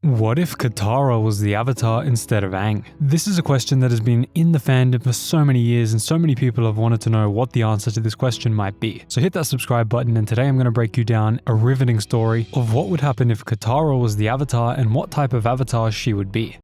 What if Katara was the Avatar instead of Aang? This is a question that has been in the fandom for so many years, and so many people have wanted to know what the answer to this question might be. So hit that subscribe button, and today I'm going to break you down a riveting story of what would happen if Katara was the Avatar and what type of Avatar she would be.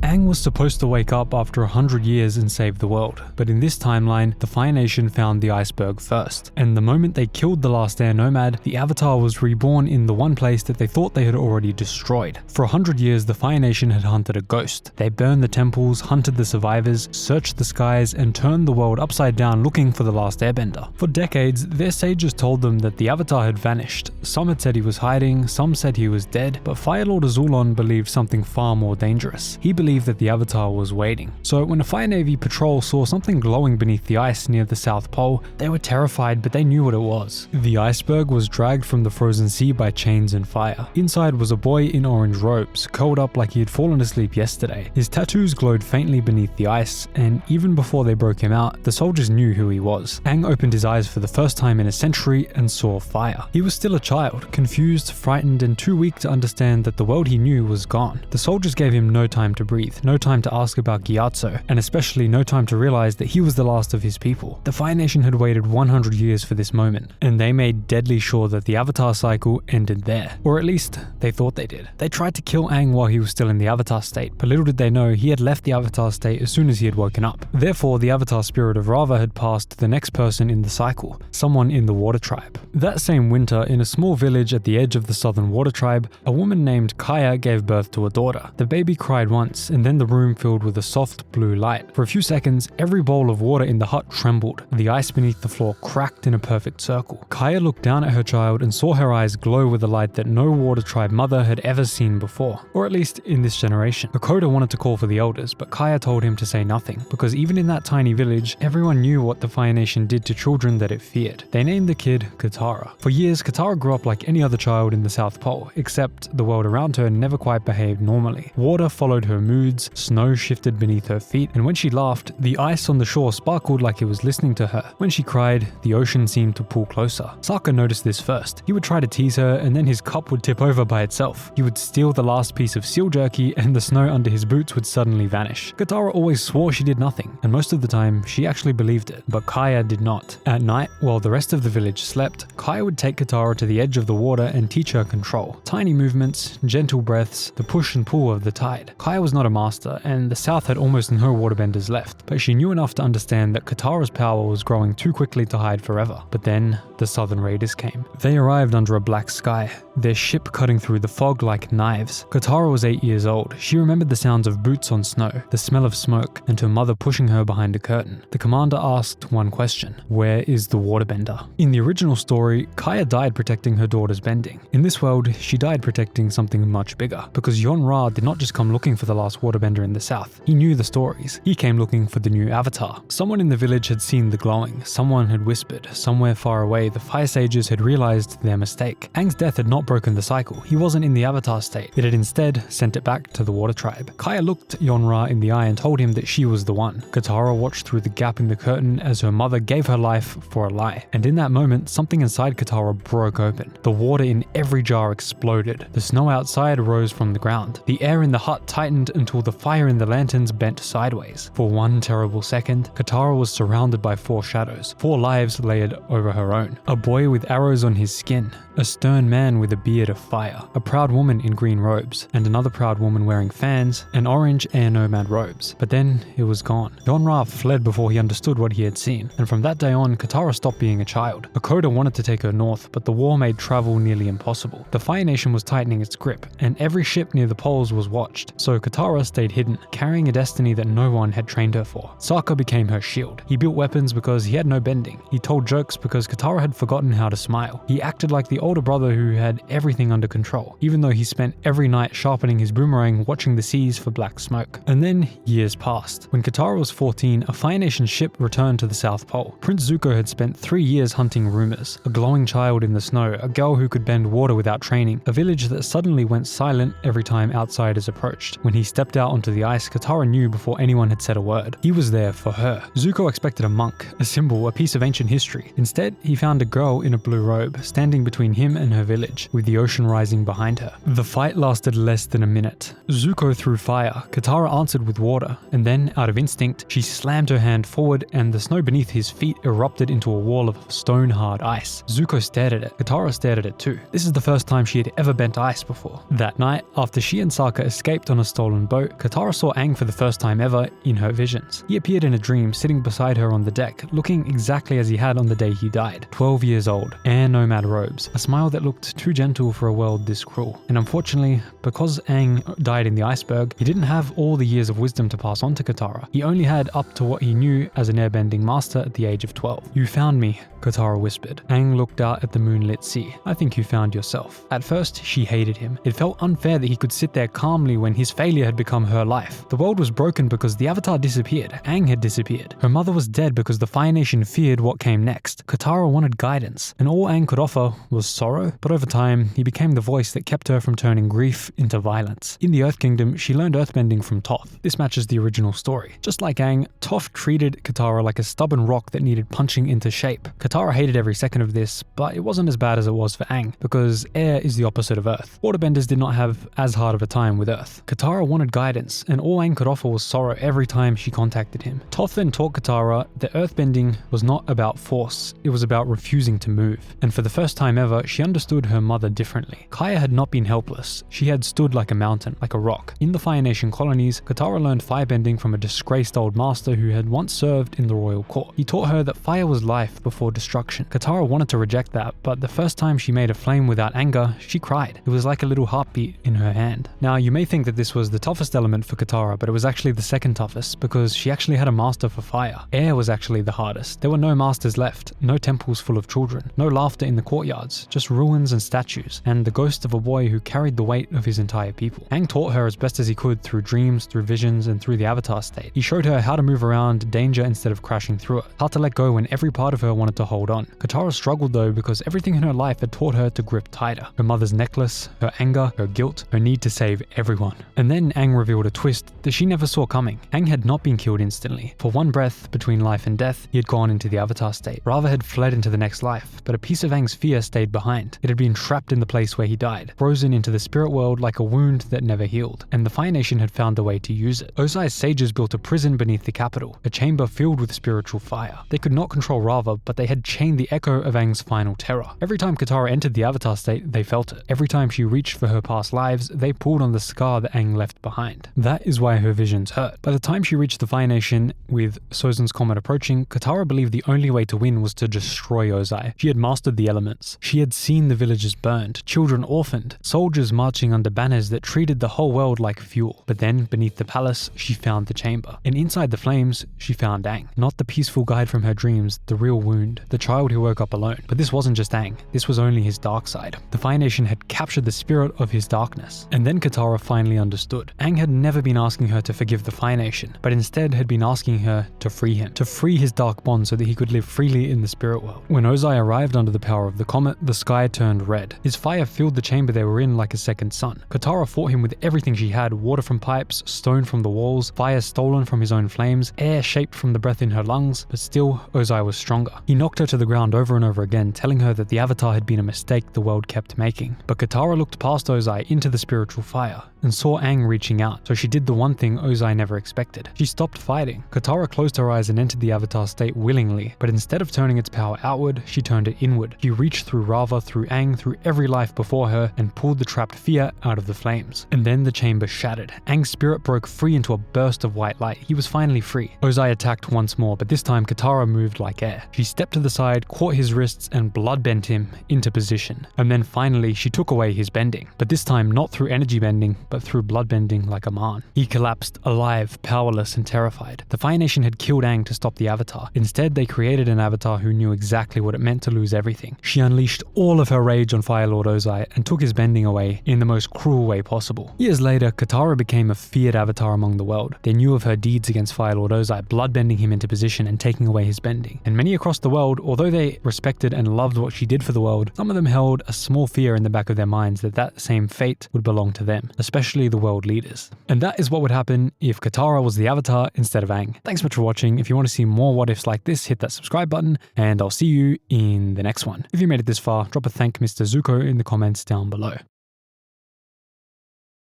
Aang was supposed to wake up after 100 years and save the world, but in this timeline, the Fire Nation found the iceberg first, and the moment they killed the last air nomad, the Avatar was reborn in the one place that they thought they had already destroyed. For 100 years, the Fire Nation had hunted a ghost. They burned the temples, hunted the survivors, searched the skies, and turned the world upside down looking for the last airbender. For decades, their sages told them that the Avatar had vanished. Some had said he was hiding, some said he was dead, but Fire Lord Azulon believed something far more dangerous. He believed that the Avatar was waiting. So when a Fire Navy patrol saw something glowing beneath the ice near the South Pole, they were terrified, but they knew what it was. The iceberg was dragged from the frozen sea by chains and fire. Inside was a boy in orange robes, curled up like he had fallen asleep yesterday. His tattoos glowed faintly beneath the ice, and even before they broke him out, the soldiers knew who he was. Aang opened his eyes for the first time in a century and saw fire. He was still a child, confused, frightened, and too weak to understand that the world he knew was gone. The soldiers gave him no time to breathe, no time to ask about Gyatso, and especially no time to realize that he was the last of his people. The Fire Nation had waited 100 years for this moment, and they made deadly sure that the Avatar cycle ended there. Or at least, they thought they did. They tried to kill Aang while he was still in the Avatar state, but little did they know he had left the Avatar state as soon as he had woken up. Therefore, the Avatar spirit of Rava had passed to the next person in the cycle, someone in the Water Tribe. That same winter, in a small village at the edge of the Southern Water Tribe, a woman named Kaya gave birth to a daughter. The baby cried once, and then the room filled with a soft blue light. For a few seconds, every bowl of water in the hut trembled. The ice beneath the floor cracked in a perfect circle. Kaya looked down at her child and saw her eyes glow with a light that no Water Tribe mother had ever seen before, or at least in this generation. Hakoda wanted to call for the elders, but Kaya told him to say nothing, because even in that tiny village, everyone knew what the Fire Nation did to children that it feared. They named the kid Katara. For years, Katara grew up like any other child in the South Pole, except the world around her never quite behaved normally. Water followed her moods, snow shifted beneath her feet, and when she laughed, the ice on the shore sparkled like it was listening to her. When she cried, the ocean seemed to pull closer. Sokka noticed this first. He would try to tease her, and then his cup would tip over by itself. He would steal the last piece of seal jerky, and the snow under his boots would suddenly vanish. Katara always swore she did nothing, and most of the time, she actually believed it, but Kaya did not. At night, while the rest of the village slept, Kaya would take Katara to the edge of the water and teach her control. Tiny movements, gentle breaths, the push and pull of the tide. Kaya was not a master, and the South had almost no waterbenders left, but she knew enough to understand that Katara's power was growing too quickly to hide forever. But then, the Southern Raiders came. They arrived under a black sky, their ship cutting through the fog like knives. Katara was 8 years old. She remembered the sounds of boots on snow, the smell of smoke, and her mother pushing her behind a curtain. The commander asked one question: where is the waterbender? In the original story, Kaya died protecting her daughter's bending. In this world, she died protecting something much bigger, because Yon-Ra did not just come looking for the last waterbender in the South. He knew the stories. He came looking for the new Avatar. Someone in the village had seen the glowing. Someone had whispered. Somewhere far away, the Fire Sages had realized their mistake. Aang's death had not broken the cycle. He wasn't in the Avatar state. It had instead sent it back to the Water Tribe. Kaya looked Yon-Ra in the eye and told him that she was the one. Katara watched through the gap in the curtain as her mother gave her life for a lie. And in that moment, something inside Katara broke open. The water in every jar exploded. The snow outside rose from the ground. The air in the hut tightened until the fire in the lanterns bent sideways. For one terrible second, Katara was surrounded by 4 shadows, 4 lives layered over her own. A boy with arrows on his skin, a stern man with a beard of fire, a proud woman in green robes, and another proud woman wearing fans and orange air nomad robes. But then it was gone. Yon-Ra fled before he understood what he had seen, and from that day on, Katara stopped being a child. Hakoda wanted to take her north, but the war made travel nearly impossible. The Fire Nation was tightening its grip, and every ship near the poles was watched, so Katara stayed hidden, carrying a destiny that no one had trained her for. Sokka became her shield. He built weapons because he had no bending. He told jokes because Katara had forgotten how to smile. He acted like the older brother who had everything under control, even though he spent every night sharpening his boomerang watching the seas for black smoke. And then years passed. When Katara was 14, a Fire Nation ship returned to the South Pole. Prince Zuko had spent 3 years hunting rumors, a glowing child in the snow, a girl who could bend water without training, a village that suddenly went silent every time outsiders approached. When he stepped stepped out onto the ice, Katara knew before anyone had said a word. He was there for her. Zuko expected a monk, a symbol, a piece of ancient history. Instead, he found a girl in a blue robe, standing between him and her village, with the ocean rising behind her. The fight lasted less than a minute. Zuko threw fire, Katara answered with water, and then, out of instinct, she slammed her hand forward and the snow beneath his feet erupted into a wall of stone-hard ice. Zuko stared at it. Katara stared at it too. This is the first time she had ever bent ice before. That night, after she and Sokka escaped on a stolen boat, Katara saw Aang for the first time ever in her visions. He appeared in a dream, sitting beside her on the deck, looking exactly as he had on the day he died. 12 years old, air nomad robes, a smile that looked too gentle for a world this cruel. And unfortunately, because Aang died in the iceberg, he didn't have all the years of wisdom to pass on to Katara. He only had up to what he knew as an airbending master at the age of 12. "You found me," Katara whispered. Aang looked out at the moonlit sea. "I think you found yourself." At first, she hated him. It felt unfair that he could sit there calmly when his failure had become her life. The world was broken because the Avatar disappeared. Aang had disappeared. Her mother was dead because the Fire Nation feared what came next. Katara wanted guidance, and all Aang could offer was sorrow. But over time, he became the voice that kept her from turning grief into violence. In the Earth Kingdom, she learned earthbending from Toph. This matches the original story. Just like Aang, Toph treated Katara like a stubborn rock that needed punching into shape. Katara hated every second of this, but it wasn't as bad as it was for Aang, because air is the opposite of Earth. Waterbenders did not have as hard of a time with Earth. Katara wanted guidance, and all Aang could offer was sorrow every time she contacted him. Toph then taught Katara that earthbending was not about force, it was about refusing to move. And for the first time ever, she understood her mother differently. Kaya had not been helpless, she had stood like a mountain, like a rock. In the Fire Nation colonies, Katara learned firebending from a disgraced old master who had once served in the royal court. He taught her that fire was life before destruction. Katara wanted to reject that, but the first time she made a flame without anger, she cried. It was like a little heartbeat in her hand. Now, you may think that this was the toughest element for Katara, but it was actually the second toughest, because she actually had a master for fire. Air was actually the hardest. There were no masters left, no temples full of children, no laughter in the courtyards, just ruins and statues, and the ghost of a boy who carried the weight of his entire people. Aang taught her as best as he could through dreams, through visions, and through the Avatar state. He showed her how to move around danger instead of crashing through it, how to let go when every part of her wanted to hold on. Katara struggled though because everything in her life had taught her to grip tighter. Her mother's necklace, her anger, her guilt, her need to save everyone. And then Aang revealed a twist that she never saw coming. Aang had not been killed instantly. For one breath between life and death, he had gone into the Avatar state. Rava had fled into the next life, but a piece of Aang's fear stayed behind. It had been trapped in the place where he died, frozen into the spirit world like a wound that never healed, and the Fire Nation had found a way to use it. Ozai's sages built a prison beneath the capital, a chamber filled with spiritual fire. They could not control Rava, but they had chained the echo of Aang's final terror. Every time Katara entered the Avatar state, they felt it. Every time she reached for her past lives, they pulled on the scar that Aang left behind. That is why her visions hurt. By the time she reached the Fire Nation, with Sozin's comet approaching, Katara believed the only way to win was to destroy Ozai. She had mastered the elements. She had seen the villages burned, children orphaned, soldiers marching under banners that treated the whole world like fuel. But then, beneath the palace, she found the chamber. And inside the flames, she found Aang. Not the peaceful guide from her dreams, the real wound, the child who woke up alone. But this wasn't just Aang, this was only his dark side. The Fire Nation had captured the spirit of his darkness. And then Katara finally understood. Aang had never been asking her to forgive the Fire Nation, but instead had been asking her to free him, to free his dark bond so that he could live freely in the spirit world. When Ozai arrived under the power of the comet, the sky turned red. His fire filled the chamber they were in like a second sun. Katara fought him with everything she had: water from pipes, stone from the walls, fire stolen from his own flames, air shaped from the breath in her lungs, but still, Ozai was stronger. He knocked her to the ground over and over again, telling her that the Avatar had been a mistake the world kept making. But Katara looked past Ozai into the spiritual fire and saw Aang reaching out, so she did the one thing Ozai never expected. She stopped fighting. Katara closed her eyes and entered the Avatar state willingly, but instead of turning its power outward, she turned it inward. She reached through Rava, through Aang, through every life before her, and pulled the trapped fear out of the flames. And then the chamber shattered. Aang's spirit broke free into a burst of white light. He was finally free. Ozai attacked once more, but this time Katara moved like air. She stepped to the side, caught his wrists, and blood bent him into position. And then finally, she took away his bending. But this time not through energy bending, but through bloodbending like a man. He collapsed, alive, powerless, and terrified. The Fire Nation had killed Aang to stop the Avatar. Instead, they created an Avatar who knew exactly what it meant to lose everything. She unleashed all of her rage on Fire Lord Ozai and took his bending away in the most cruel way possible. Years later, Katara became a feared Avatar among the world. They knew of her deeds against Fire Lord Ozai, bloodbending him into position and taking away his bending. And many across the world, although they respected and loved what she did for the world, some of them held a small fear in the back of their minds that that same fate would belong to them, especially the world leaders. years. And that is what would happen if Katara was the Avatar instead of Aang. Thanks so much for watching. If you want to see more what ifs like this, hit that subscribe button, and I'll see you in the next one. If you made it this far, drop a thank Mr. Zuko in the comments down below.